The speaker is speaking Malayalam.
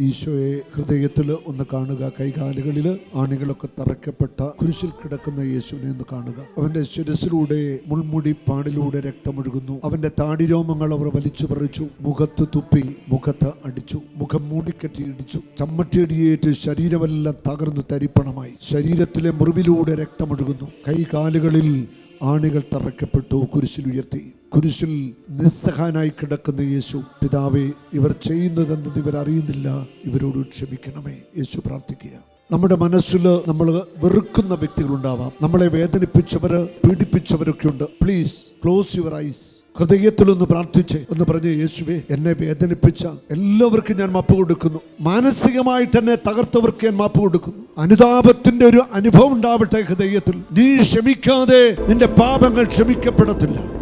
ഈശോയെ ഹൃദയത്തിൽ ഒന്ന് കാണുക. കൈകാലുകളിൽ ആണികളൊക്കെ തറയ്ക്കപ്പെട്ട കുരിശിൽ കിടക്കുന്ന യേശുവിനെ ഒന്ന് കാണുക. അവന്റെ ശിരസിലൂടെ മുൾമുടി പാടിലൂടെ രക്തമൊഴുകുന്നു. അവന്റെ താടിരോമങ്ങൾ അവർ വലിച്ചു പറിച്ചു, മുഖത്ത് തുപ്പി, മുഖത്ത് അടിച്ചു, മുഖം മൂടിക്കെട്ടി ഇടിച്ചു. ചമ്മട്ടിയടിയേറ്റ് ശരീരമെല്ലാം തകർന്ന് തരിപ്പണമായി. ശരീരത്തിലെ മുറിവിലൂടെ രക്തമൊഴുകുന്നു. കൈകാലുകളിൽ ആണികൾ തറയ്ക്കപ്പെട്ടു, കുരിശിൽ ഉയർത്തി. കുരിശിൽ നിസ്സഹായനായി കിടക്കുന്ന യേശു, പിതാവേ, ഇവർ ചെയ്യുന്നതെന്ന് ഇവർ അറിയുന്നില്ല, ഇവരോട് ക്ഷമിക്കണമേ. യേശു പ്രാർത്ഥിക്കുക. നമ്മുടെ മനസ്സിൽ നമ്മൾ വെറുക്കുന്ന വ്യക്തികളുണ്ടാവാം. നമ്മളെ വേദനിപ്പിച്ചവര്, പീഡിപ്പിച്ചവരൊക്കെ ഉണ്ട്. Please close your eyes. ഹൃദയത്തിലൊന്ന് പ്രാർത്ഥിച്ച് ഒന്ന് പറഞ്ഞ്, യേശുവേ, എന്നെ വേദനിപ്പിച്ച എല്ലാവർക്കും ഞാൻ മാപ്പ് കൊടുക്കുന്നു. മാനസികമായിട്ട് എന്നെ തകർത്തവർക്ക് ഞാൻ മാപ്പ് കൊടുക്കുന്നു. അനുതാപത്തിന്റെ ഒരു അനുഭവം ഉണ്ടാവട്ടെ ഹൃദയത്തിൽ. നീ ക്ഷമിക്കാതെ നിന്റെ പാപങ്ങൾ ക്ഷമിക്കപ്പെടത്തില്ല.